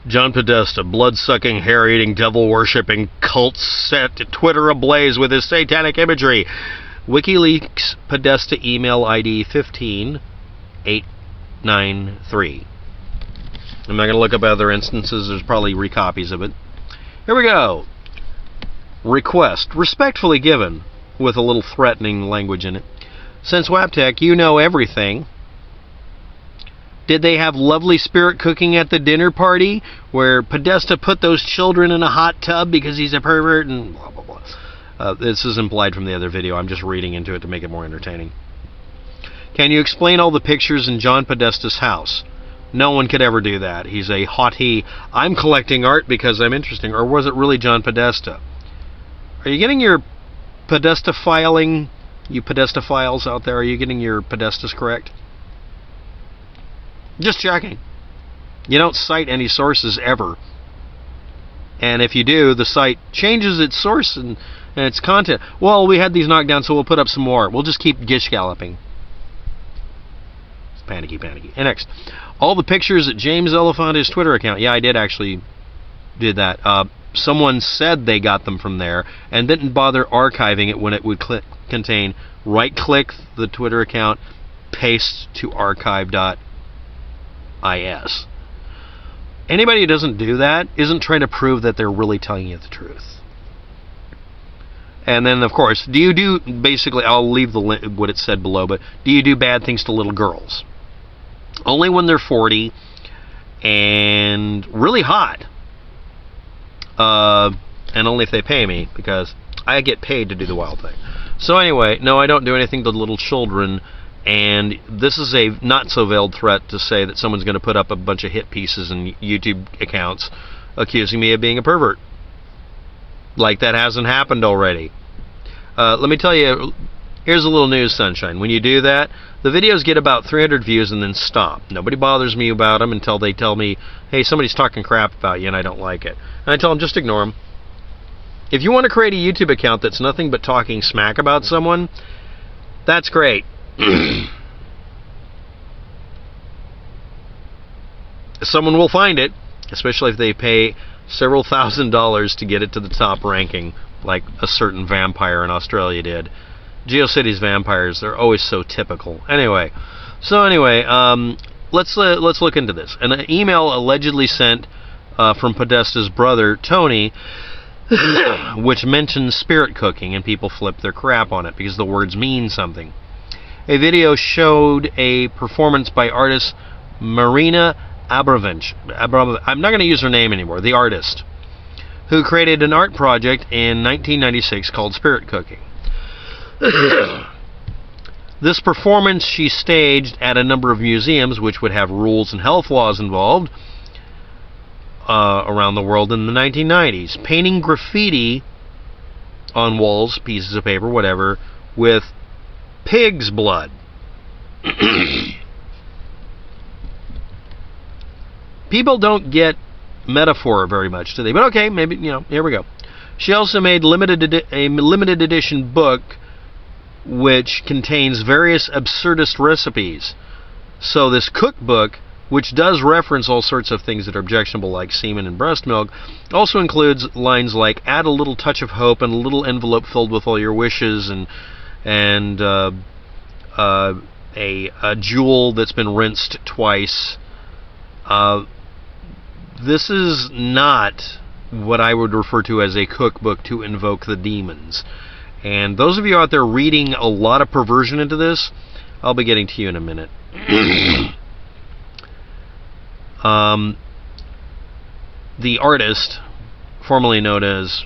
John Podesta, blood-sucking, hair-eating, devil-worshipping cult set Twitter ablaze with his satanic imagery. WikiLeaks Podesta email ID 15893. I'm not going to look up other instances. There's probably recopies of it. Here we go. Request. Respectfully given, with a little threatening language in it. Since WAPTEK, you know everything. Did they have lovely spirit cooking at the dinner party where Podesta put those children in a hot tub because he's a pervert and blah, blah, blah. This is implied from the other video. I'm just reading into it to make it more entertaining. Can you explain all the pictures in John Podesta's house? No one could ever do that. He's a haughty, I'm collecting art because I'm interesting. Or was it really John Podesta? Are you getting your Podesta filing, you Podesta files out there, are you getting your Podestas correct? Just checking. You don't cite any sources ever. And if you do, the site changes its source and its content. Well, we had these knocked down, so we'll put up some more. We'll just keep gish galloping. It's panicky. And next, all the pictures at James Elefante's Twitter account. Yeah, I did actually did that. Someone said they got them from there and didn't bother archiving it when it would contain. Right-click the Twitter account, paste to archive.is. Anybody who doesn't do that isn't trying to prove that they're really telling you the truth. And then, of course, do you do, basically, I'll leave the what it said below, but do you do bad things to little girls? Only when they're 40 and really hot. And only if they pay me, because I get paid to do the wild thing. So anyway, no, I don't do anything to little children. And this is a not-so-veiled threat to say that someone's going to put up a bunch of hit pieces in YouTube accounts accusing me of being a pervert. Like that hasn't happened already. Let me tell you, here's a little news, sunshine. When you do that, the videos get about 300 views and then stop. Nobody bothers me about them until they tell me, hey, somebody's talking crap about you and I don't like it. And I tell them, just ignore them. If you want to create a YouTube account that's nothing but talking smack about someone, that's great. Someone will find it, especially if they pay several $1,000s to get it to the top ranking, like a certain vampire in Australia did. GeoCities vampires, they're always so typical. Anyway, let's look into this. An email allegedly sent from Podesta's brother Tony, which mentions spirit cooking, and people flip their crap on it because the words mean something. A video showed a performance by artist Marina Abramovich. I'm not going to use her name anymore. The artist, who created an art project in 1996 called Spirit Cooking. This performance she staged at a number of museums, which would have rules and health laws involved around the world in the 1990s. Painting graffiti on walls, pieces of paper, whatever, with pig's blood. People don't get metaphor very much, do they? But okay, maybe, here we go. She also made a limited edition book which contains various absurdist recipes. So this cookbook, which does reference all sorts of things that are objectionable, like semen and breast milk, also includes lines like, add a little touch of hope and a little envelope filled with all your wishes, and a jewel that's been rinsed twice. This is not what I would refer to as a cookbook to invoke the demons. And those of you out there reading a lot of perversion into this, I'll be getting to you in a minute. The artist, formerly known as,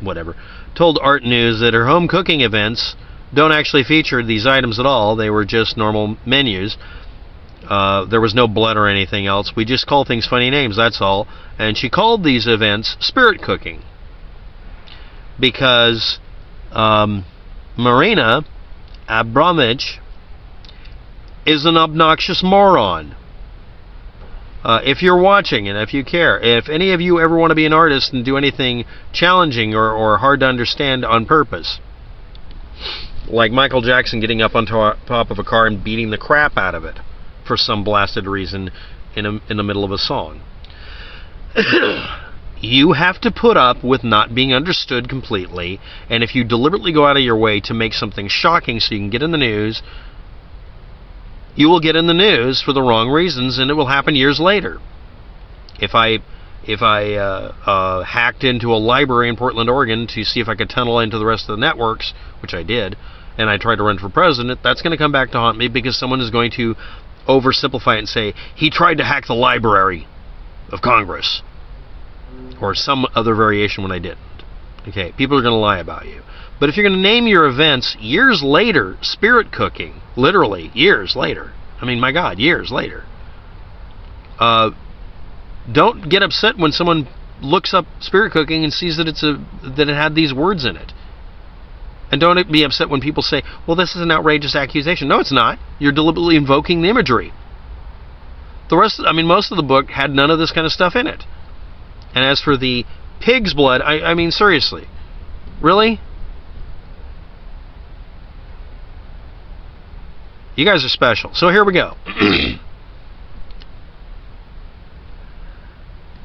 whatever, told Art News that her home cooking events don't actually feature these items at all. They were just normal menus. There was no blood or anything else. We just call things funny names, that's all. And she called these events spirit cooking because Marina Abramovich is an obnoxious moron. If you're watching and if you care, if any of you ever want to be an artist and do anything challenging or hard to understand on purpose, like Michael Jackson getting up on top of a car and beating the crap out of it for some blasted reason in the middle of a song. You have to put up with not being understood completely, and if you deliberately go out of your way to make something shocking so you can get in the news, you will get in the news for the wrong reasons, and it will happen years later. If I hacked into a library in Portland, Oregon to see if I could tunnel into the rest of the networks, which I did, and I tried to run for president, that's going to come back to haunt me because someone is going to oversimplify it and say, he tried to hack the Library of Congress. Or some other variation when I didn't. Okay, people are going to lie about you. But if you're going to name your events years later, spirit cooking, literally years later, I mean, my God, years later, don't get upset when someone looks up spirit cooking and sees that that it had these words in it. And don't be upset when people say, well, this is an outrageous accusation. No, it's not. You're deliberately invoking the imagery. The rest, I mean, most of the book had none of this kind of stuff in it. And as for the pig's blood, I mean, seriously. Really? You guys are special. So here we go.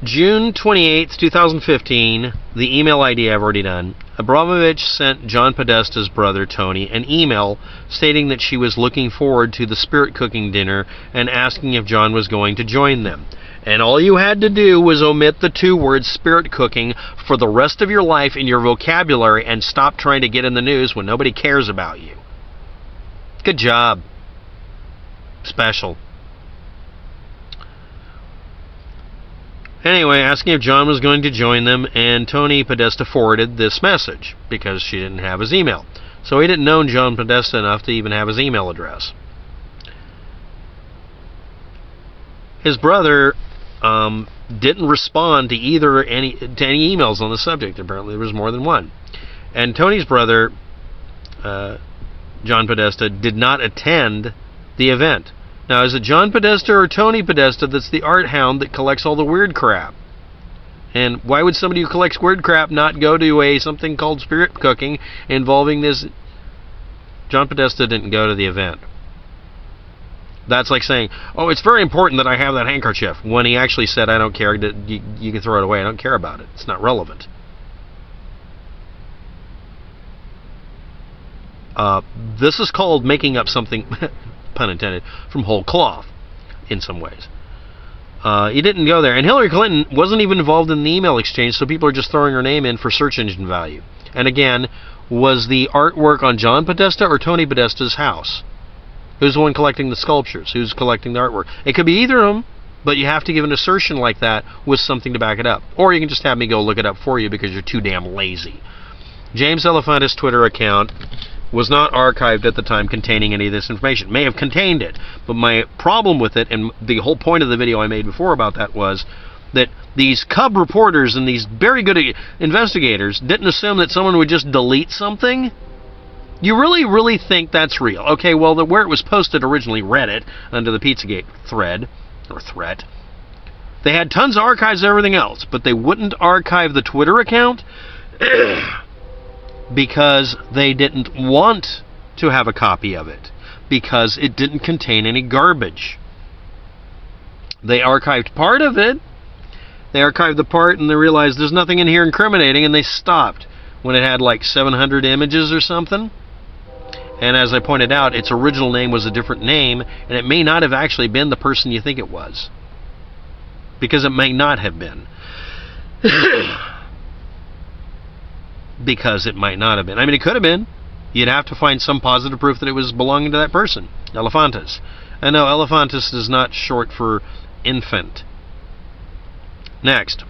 June 28th, 2015, the email ID I've already done. Abramovich sent John Podesta's brother, Tony, an email stating that she was looking forward to the spirit cooking dinner and asking if John was going to join them. And all you had to do was omit the two words spirit cooking for the rest of your life in your vocabulary and stop trying to get in the news when nobody cares about you. Good job. Special. Anyway, asking if John was going to join them, and Tony Podesta forwarded this message because she didn't have his email. So he didn't know John Podesta enough to even have his email address. His brother didn't respond to any emails on the subject. Apparently there was more than one. And Tony's brother, John Podesta, did not attend the event. Now, is it John Podesta or Tony Podesta that's the art hound that collects all the weird crap? And why would somebody who collects weird crap not go to something called spirit cooking involving this? John Podesta didn't go to the event. That's like saying, oh, it's very important that I have that handkerchief, when he actually said, I don't care, you can throw it away, I don't care about it. It's not relevant. This is called making up something, pun intended, from whole cloth, in some ways. He didn't go there. And Hillary Clinton wasn't even involved in the email exchange, so people are just throwing her name in for search engine value. And again, was the artwork on John Podesta or Tony Podesta's house? Who's the one collecting the sculptures? Who's collecting the artwork? It could be either of them, but you have to give an assertion like that with something to back it up. Or you can just have me go look it up for you because you're too damn lazy. James Elefantis' Twitter account was not archived at the time containing any of this information. It may have contained it, but my problem with it, and the whole point of the video I made before about that, was that these cub reporters and these very good investigators didn't assume that someone would just delete something. You really think that's real? Okay, well, where it was posted originally, Reddit, under the Pizzagate thread, or threat, they had tons of archives of everything else, but they wouldn't archive the Twitter account because they didn't want to have a copy of it, because it didn't contain any garbage. They archived part of it. They archived the part and they realized there's nothing in here incriminating, and they stopped when it had like 700 images or something. And as I pointed out, its original name was a different name, and it may not have actually been the person you think it was. Because it may not have been. Because it might not have been. I mean, it could have been. You'd have to find some positive proof that it was belonging to that person. Elefantis. And no, Elefantis is not short for infant. Next.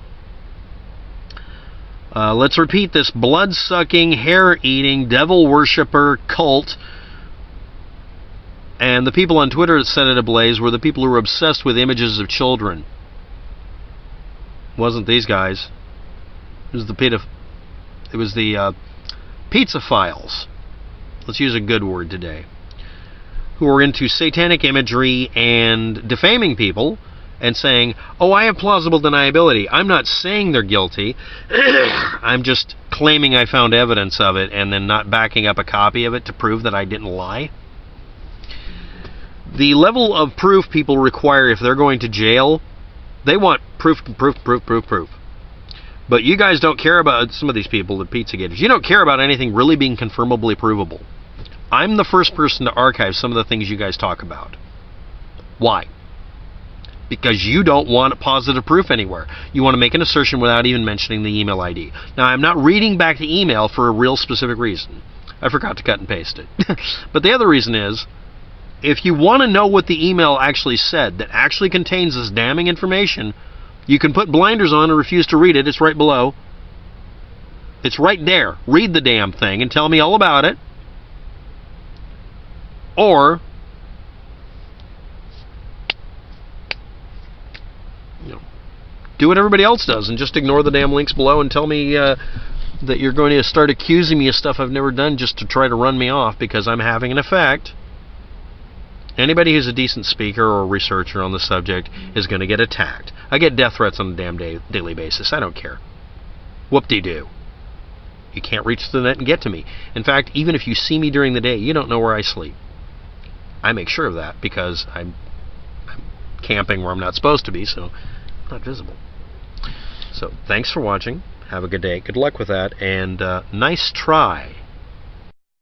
Let's repeat this blood-sucking, hair-eating, devil-worshipper cult. And the people on Twitter that set it ablaze were the people who were obsessed with images of children. It wasn't these guys. It was the pizza files. Let's use a good word today. Who were into satanic imagery and defaming people and saying, oh, I have plausible deniability. I'm not saying they're guilty. I'm just claiming I found evidence of it and then not backing up a copy of it to prove that I didn't lie. The level of proof people require if they're going to jail They want proof, proof, proof, proof, proof. But you guys don't care about, some of these people, the Pizzagate, you don't care about anything really being confirmably provable. I'm the first person to archive some of the things you guys talk about. Why? Because you don't want positive proof anywhere. You want to make an assertion without even mentioning the email ID. Now, I'm not reading back the email for a real specific reason. I forgot to cut and paste it. But the other reason is, if you want to know what the email actually said that actually contains this damning information, you can put blinders on and refuse to read it. It's right below. It's right there. Read the damn thing and tell me all about it. Or, do what everybody else does and just ignore the damn links below and tell me that you're going to start accusing me of stuff I've never done just to try to run me off because I'm having an effect. Anybody who's a decent speaker or researcher on the subject is going to get attacked. I get death threats on a damn daily basis. I don't care. Whoop-de-doo. You can't reach the net and get to me. In fact, even if you see me during the day, you don't know where I sleep. I make sure of that because I'm camping where I'm not supposed to be, so I'm not visible. So, thanks for watching. Have a good day. Good luck with that, and nice try.